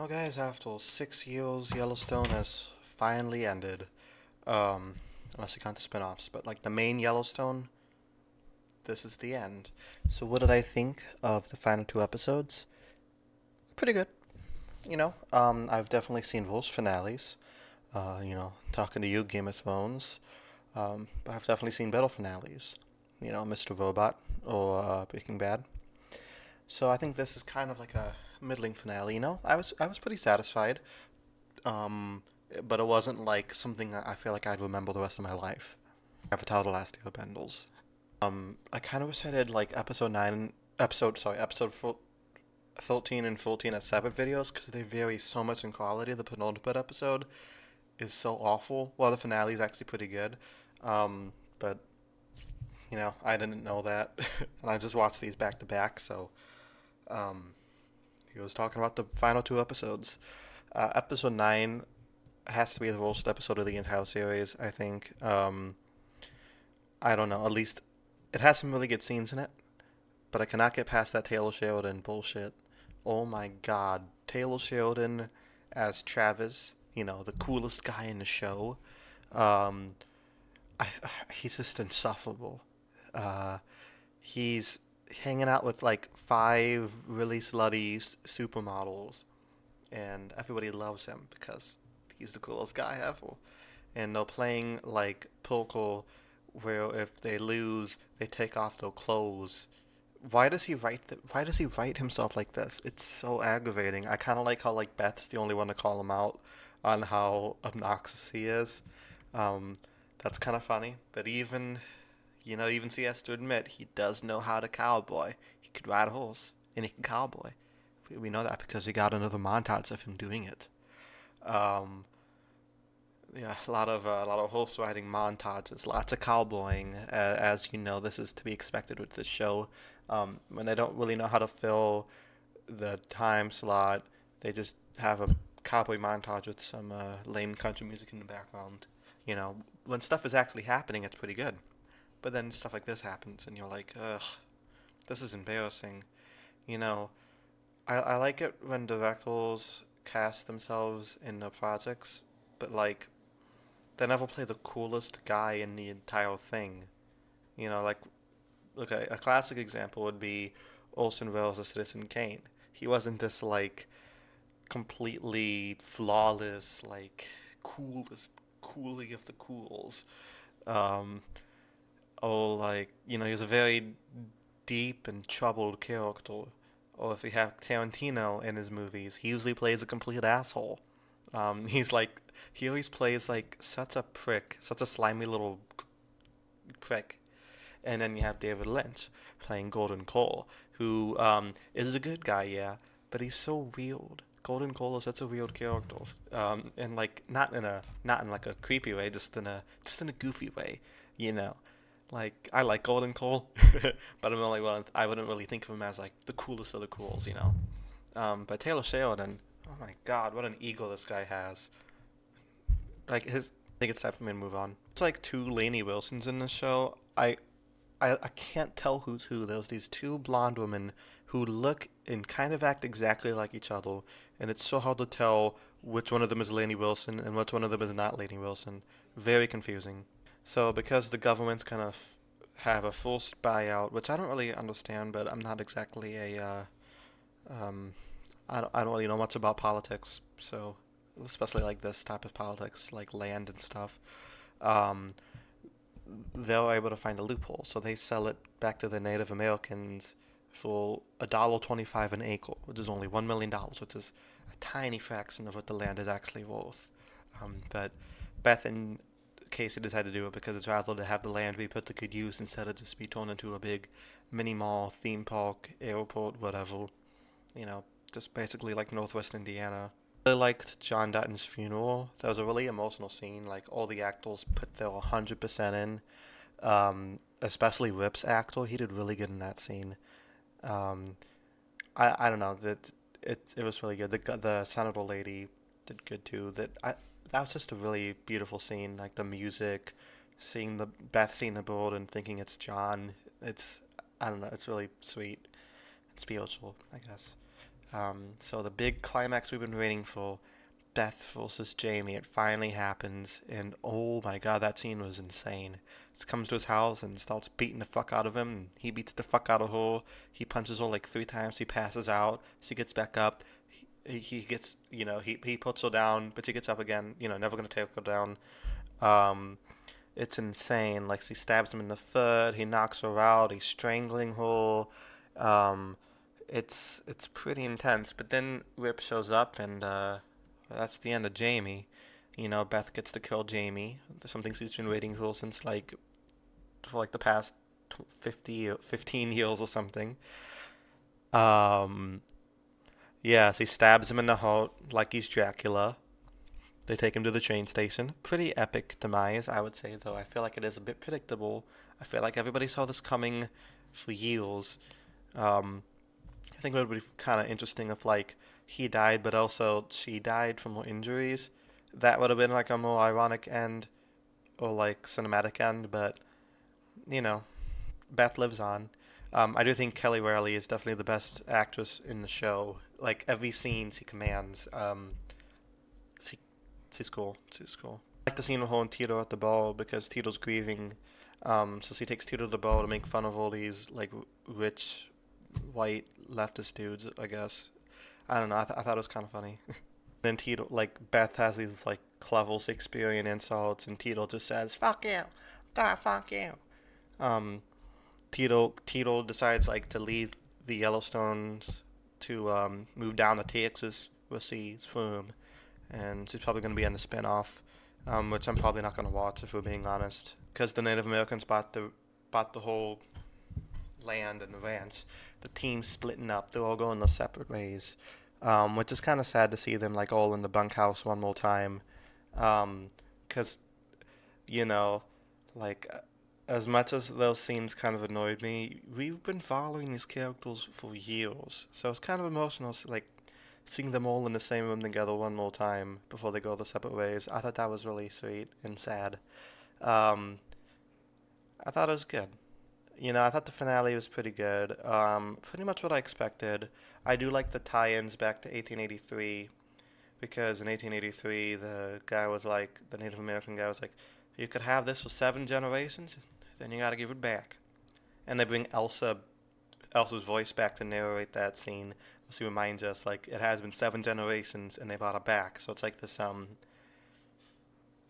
Well, guys, after 6 years, Yellowstone has finally ended. Um, Unless you count the spin-offs, but like the main Yellowstone, this is the end. So, what did I think of the final two episodes? Pretty good. I've definitely seen worse finales. Talking to you, Game of Thrones. But I've definitely seen better finales. Mr. Robot or Breaking Bad. So I think this is kind of like a middling finale. I was pretty satisfied. Um, but it wasn't like something I feel like I'd remember the rest of my life. Avatar: The Last Airbenders. I kind of wish I did like episode 13 and 14 as separate videos because they vary so much in quality. The penultimate episode is so awful, while the finale is actually pretty good. But I didn't know that, and I just watched these back to back. So um, he was talking about the final two episodes. Episode 9 has to be the worst episode of the entire series, I think. I don't know. At least it has some really good scenes in it, but I cannot get past that Taylor Sheridan bullshit. Oh my god. Taylor Sheridan as Travis, the coolest guy in the show. Um, I, he's just insufferable. Uh, he's hanging out with like five really slutty supermodels, and everybody loves him because he's the coolest guy ever. And they're playing like poker, where if they lose, they take off their clothes. Why does he write himself like this? It's so aggravating. I kind of like how like Beth's the only one to call him out on how obnoxious he is. Um, that's kind of funny. But even he has to admit he does know how to cowboy. He could ride a horse and he can cowboy. We know that because we got another montage of him doing it. Um, yeah, a lot of horse riding montages, lots of cowboying. As you know, this is to be expected with this show. When they don't really know how to fill the time slot, they just have a cowboy montage with some lame country music in the background. When stuff is actually happening, it's pretty good. But then stuff like this happens, and you're like, ugh, this is embarrassing. You know, I like it when directors cast themselves in the projects, but like they never play the coolest guy in the entire thing. Like look, a classic example would be Orson Welles as Citizen Kane. He wasn't this like completely flawless, like coolest coolie of the cools. Um, or like he was a very deep and troubled character. Or if we have Tarantino in his movies, he usually plays a complete asshole. He's like he always plays like such a prick, such a slimy little prick. And then you have David Lynch playing Golden Cole, who is a good guy, yeah, but he's so weird. Golden Cole is such a weird character, and like not in like a creepy way, just in a goofy way, you know. Like I like Golden Cole, but I wouldn't really think of him as like the coolest of the cools, you know. But Taylor Sheridan, oh my God, what an ego this guy has. Like I think it's time for me to move on. It's like two Lainey Wilsons in this show. I can't tell who's who. There's these two blonde women who look and kind of act exactly like each other, and it's so hard to tell which one of them is Lainey Wilson and which one of them is not Lainey Wilson. Very confusing. So because the government's kind of have a forced buyout, which I don't really understand, but I'm not exactly um, I don't really know much about politics, so especially like this type of politics, like land and stuff. Um, they're able to find a loophole, so they sell it back to the Native Americans for $1.25 an acre, which is only $1 million, which is a tiny fraction of what the land is actually worth. But Beth and Casey decided to do it because it's rather to have the land be put to good use instead of just be turned into a big mini mall, theme park, airport, whatever. You know, just basically like Northwest Indiana. I really liked John Dutton's funeral. That was a really emotional scene. Like all the actors put their 100% in. Especially Rip's actor, he did really good in that scene. Um, I don't know that it was really good. The senator lady did good too. That was just a really beautiful scene. Like the music, seeing the Beth seeing the bird and thinking it's John. It's I don't know. It's really sweet. It's spiritual, I guess. So the big climax we've been waiting for, Beth versus Jamie, it finally happens, and oh my god, that scene was insane. She comes to his house and starts beating the fuck out of him, and he beats the fuck out of her. He punches her like 3 times, he passes out, she gets back up. He gets, he puts her down, but she gets up again, never gonna take her down. Um, it's insane. Like, he stabs him in the foot, he knocks her out, he's strangling her. Um, it's pretty intense. But then Rip shows up, and that's the end of Jamie. Beth gets to kill Jamie. Something she's been waiting for since for the past 50 or 15 years or something. Um, yeah, so he stabs him in the heart like he's Dracula. They take him to the train station. Pretty epic demise, I would say, though. I feel like it is a bit predictable. I feel like everybody saw this coming for years. Um, I think it would be kind of interesting if, like, he died, but also she died from her injuries. That would have been, like, a more ironic end or, like, cinematic end, but, you know, Beth lives on. I do think Kelly Rowley is definitely the best actress in the show. Like, every scene she commands. She, she's cool. She's cool. I like the scene with her and Tito at the ball because Tito's grieving. So she takes Tito to the ball to make fun of all these, like, rich, white leftist dudes, I guess. I don't know. I thought it was kind of funny. Then Tito, like, Beth has these, like, clever Shakespearean insults, and Tito just says, "Fuck you, God, fuck you." Um, Tito decides, like, to leave the Yellowstones to move down to Texas where she's from, and she's probably going to be in the spinoff, which I'm probably not going to watch if we're being honest, because the Native Americans bought the whole land and the ranch. The team's splitting up; they're all going their separate ways, which is kind of sad to see them, like, all in the bunkhouse one more time, because you know, like, as much as those scenes kind of annoyed me, we've been following these characters for years, so it's kind of emotional, like, seeing them all in the same room together one more time before they go their separate ways. I thought that was really sweet and sad. Um, I thought it was good. I thought the finale was pretty good. Pretty much what I expected. I do like the tie-ins back to 1883 because in 1883 the Native American guy was like, you could have this for 7 generations, then you got to give it back. And they bring Elsa's voice back to narrate that scene. She reminds us, like, it has been 7 generations and they brought it back. So it's like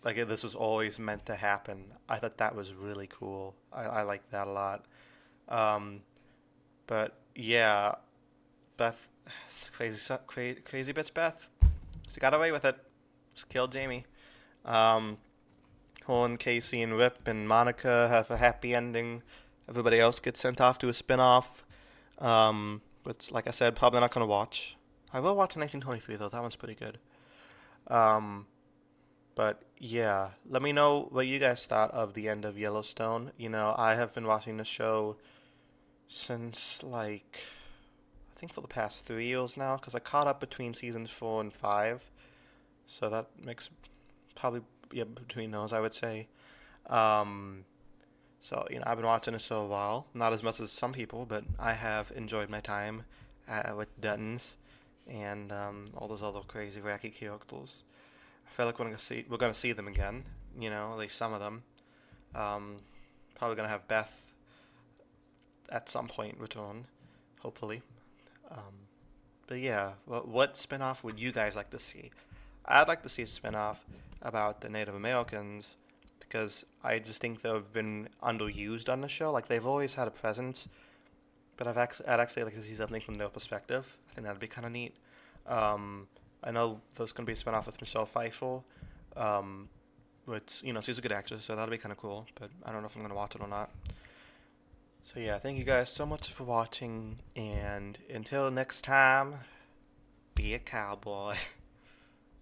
this was always meant to happen. I thought that was really cool. I like that a lot. Um, but yeah, Beth, crazy bitch Beth. She got away with it. Just killed Jamie. Um, her and Casey and Rip and Monica have a happy ending. Everybody else gets sent off to a spin-off. Which, like I said, probably not gonna watch. I will watch 1923 though. That one's pretty good. Um, but yeah, let me know what you guys thought of the end of Yellowstone. I have been watching the show since, like, I think for the past 3 years now, because I caught up between seasons 4 and 5. So that makes probably, yeah, between those, I would say. Um, so, I've been watching this for a while. Not as much as some people, but I have enjoyed my time with Duttons and all those other crazy, wacky characters. I feel like we're gonna see them again. At least some of them. Um, Probably gonna have Beth at some point return, hopefully. Um, but yeah, what spinoff would you guys like to see? I'd like to see a spinoff about the Native Americans because I just think they've been underused on the show. Like, they've always had a presence, but I'd actually like to see something from their perspective. I think that'd be kind of neat. Um, I know there's going to be a spinoff with Michelle Pfeiffer, um, which, she's a good actress, so that'll be kind of cool, but I don't know if I'm going to watch it or not. So yeah, thank you guys so much for watching, and until next time, be a cowboy.